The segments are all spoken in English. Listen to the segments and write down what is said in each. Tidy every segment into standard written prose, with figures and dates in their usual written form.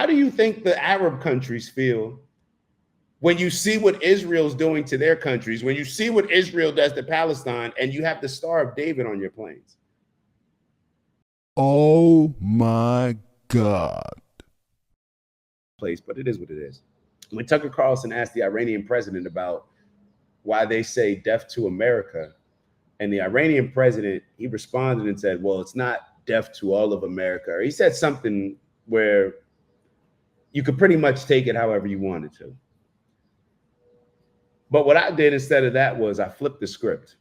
how do you think the Arab countries feel when you see what Israel's doing to their countries, when you see what Israel does to Palestine, and you have the Star of David on your planes? Oh my God. Place, but it is what it is. When Tucker Carlson asked the Iranian president about why they say death to America, and the Iranian president, he responded and said, well, it's not death to all of America. Or he said something where you could pretty much take it however you wanted to. But what I did instead of that was I flipped the script.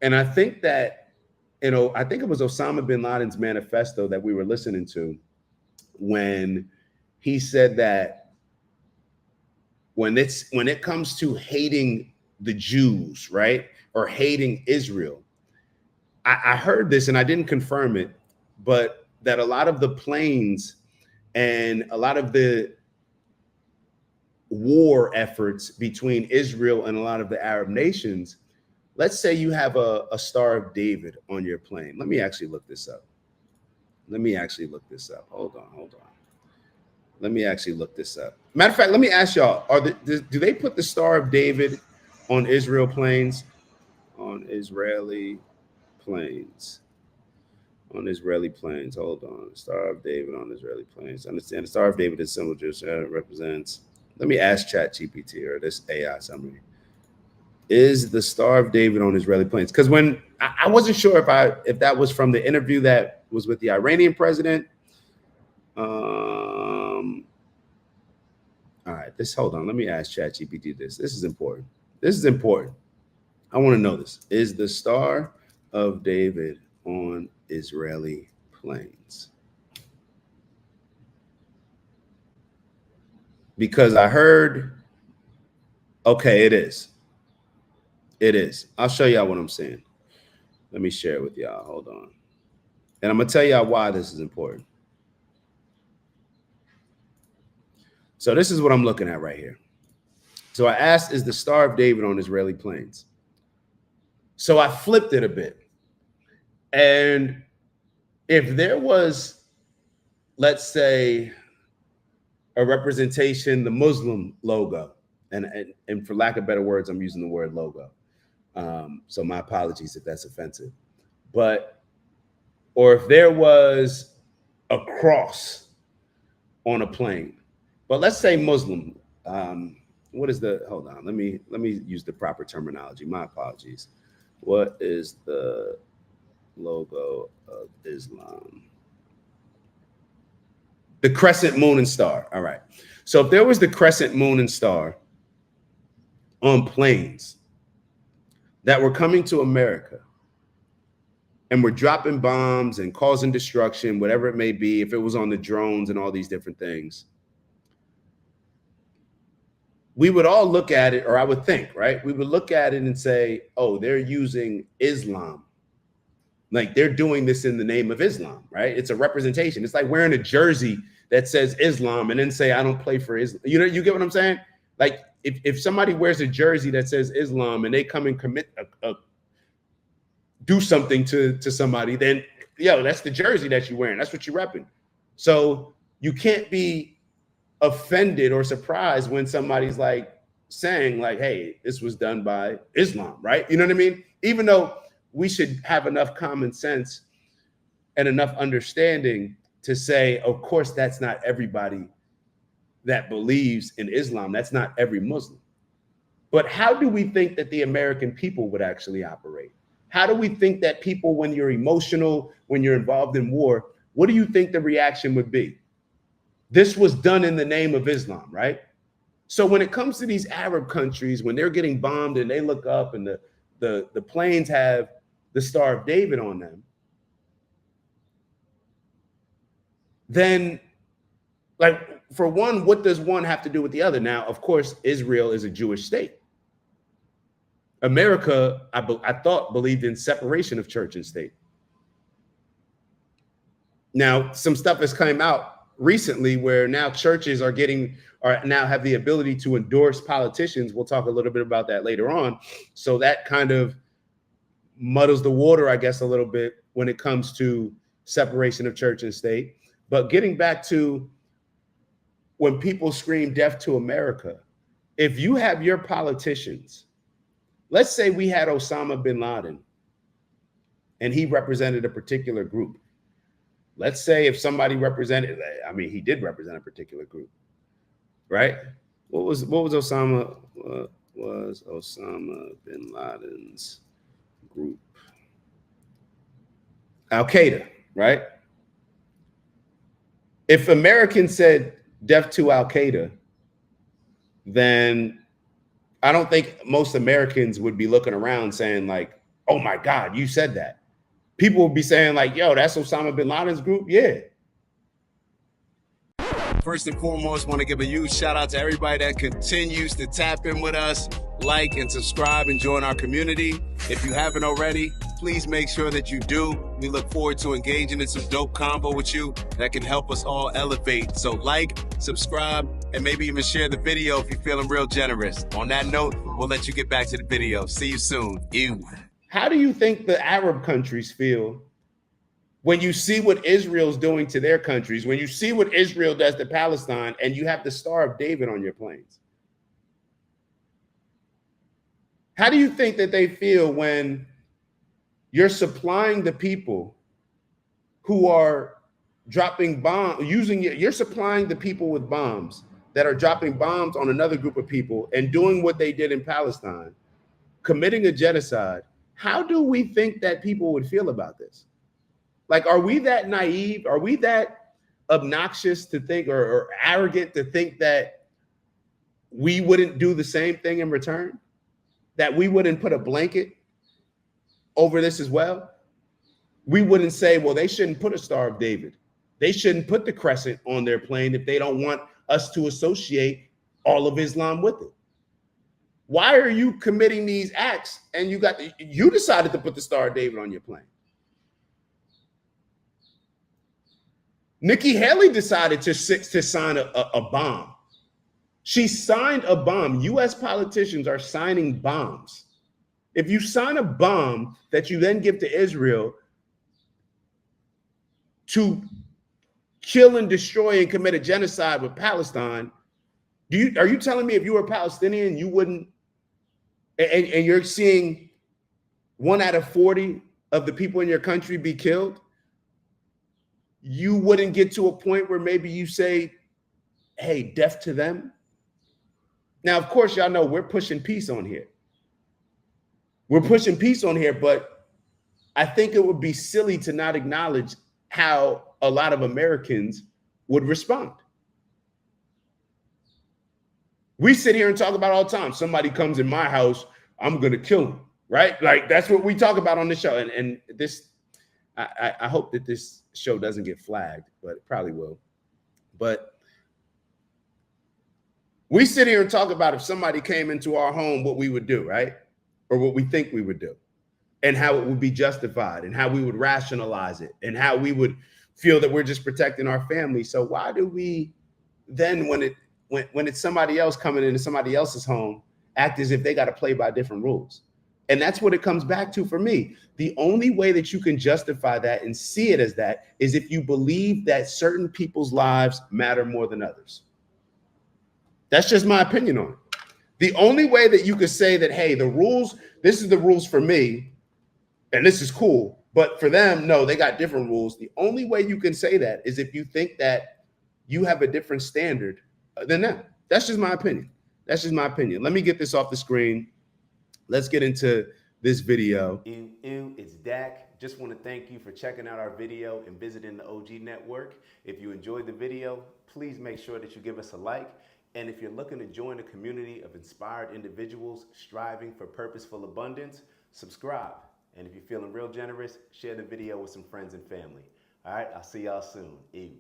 And I think that, I think it was Osama bin Laden's manifesto that we were listening to when he said that when it comes to hating the Jews, right, or hating Israel, I heard this and I didn't confirm it, but that a lot of the planes and a lot of the war efforts between Israel and a lot of the Arab nations, let's say you have a Star of David on your plane. Let me actually look this up. Hold on. Let me actually look this up. Matter of fact, let me ask y'all, do they put the Star of David on Israel planes? On Israeli planes. Hold on. Star of David on Israeli planes. Understand the Star of David is symbol just represents. Let me ask ChatGPT or this AI summary. Is the Star of David on Israeli planes? Because when I wasn't sure if that was from the interview that was with the Iranian president. All right, hold on. Let me ask ChatGPT this. This is important. I want to know this. Is the Star of David on Israeli planes? Because I heard, okay, it is. I'll show y'all what I'm saying. Let me share it with y'all. Hold on. And I'm going to tell y'all why this is important. So this is what I'm looking at right here. So I asked, is the Star of David on Israeli planes? So I flipped it a bit. And if there was, let's say, a representation, the Muslim logo, and for lack of better words, I'm using the word logo. So my apologies if that's offensive. Or if there was a cross on a plane, but let's say Muslim. Hold on, let me use the proper terminology. My apologies. What is the logo of Islam? The crescent moon and star. All right. So if there was the crescent moon and star on planes that were coming to America and were dropping bombs and causing destruction, whatever it may be, if it was on the drones and all these different things, we would all look at it, or I would think, right? We would look at it and say, oh, they're using Islam. Like they're doing this in the name of Islam, right? It's a representation. It's like wearing a jersey that says Islam and then say, I don't play for Islam. You get what I'm saying? Like if somebody wears a jersey that says Islam and they come and commit do something to somebody, then that's the jersey that you're wearing. That's what you're repping. So you can't be offended or surprised when somebody's like saying like, hey, this was done by Islam, right? You know what I mean? Even though we should have enough common sense and enough understanding to say, of course, that's not everybody that believes in Islam. That's not every Muslim. But how do we think that the American people would actually operate? How do we think that people, when you're emotional, when you're involved in war, what do you think the reaction would be? This was done in the name of Islam, right? So when it comes to these Arab countries, when they're getting bombed and they look up and the planes have the Star of David on them, then, like, for one, what does one have to do with the other? Now, of course, Israel is a Jewish state. America, I thought, believed in separation of church and state. Now, some stuff has come out recently where now churches are now have the ability to endorse politicians. We'll talk a little bit about that later on. So that kind of muddles the water, I guess, a little bit when it comes to separation of church and state. But getting back to when people scream death to America, if you have your politicians, let's say we had Osama bin Laden and he represented a particular group. Let's say if somebody represented, I mean, he did represent a particular group, right? What was Osama? What was Osama bin Laden's group? Al Qaeda, right? If Americans said death to Al Qaeda, then I don't think most Americans would be looking around saying like, "Oh my God, you said that." People would be saying like, "Yo, that's Osama bin Laden's group." Yeah. First and foremost, want to give a huge shout out to everybody that continues to tap in with us, like and subscribe and join our community. If you haven't already, please make sure that you do. We look forward to engaging in some dope combo with you that can help us all elevate. So like, subscribe, and maybe even share the video if you're feeling real generous. On that note, we'll let you get back to the video. See you soon. Ew. How do you think the Arab countries feel when you see what Israel's doing to their countries, when you see what Israel does to Palestine, and you have the Star of David on your planes? How do you think that they feel when you're supplying the people who are dropping bombs, you're supplying the people with bombs that are dropping bombs on another group of people and doing what they did in Palestine, committing a genocide? How do we think that people would feel about this? Like, are we that naive? Are we that obnoxious to think or arrogant to think that we wouldn't do the same thing in return? That we wouldn't put a blanket over this as well? We wouldn't say, well, they shouldn't put a Star of David. They shouldn't put the crescent on their plane if they don't want us to associate all of Islam with it. Why are you committing these acts and you decided to put the Star of David on your plane? Nikki Haley decided to sign a bomb. She signed a bomb. U.S. politicians are signing bombs. If you sign a bomb that you then give to Israel to kill and destroy and commit a genocide with Palestine, are you telling me if you were a Palestinian, you wouldn't, and you're seeing 1 out of 40 of the people in your country be killed, you wouldn't get to a point where maybe you say, hey, death to them? Now, of course, y'all know we're pushing peace on here. We're pushing peace on here, but I think it would be silly to not acknowledge how a lot of Americans would respond. We sit here and talk about all the time. Somebody comes in my house, I'm going to kill him, right? Like, that's what we talk about on the show. And this, I hope that this show doesn't get flagged, but it probably will. But we sit here and talk about if somebody came into our home, what we would do, right? Or what we think we would do, and how it would be justified, and how we would rationalize it, and how we would feel that we're just protecting our family. So why do we then, when it's somebody else coming into somebody else's home, act as if they got to play by different rules? And that's what it comes back to for me. The only way that you can justify that and see it as that is if you believe that certain people's lives matter more than others. That's just my opinion on it. The only way that you could say that, hey, the rules, this is the rules for me, and this is cool, but for them, no, they got different rules. The only way you can say that is if you think that you have a different standard than them. That's just my opinion. That's just my opinion. Let me get this off the screen. Let's get into this video. It's Dak. Just want to thank you for checking out our video and visiting the OG Network. If you enjoyed the video, please make sure that you give us a like. And if you're looking to join a community of inspired individuals striving for purposeful abundance, subscribe. And if you're feeling real generous, share the video with some friends and family. All right, I'll see y'all soon. Ew.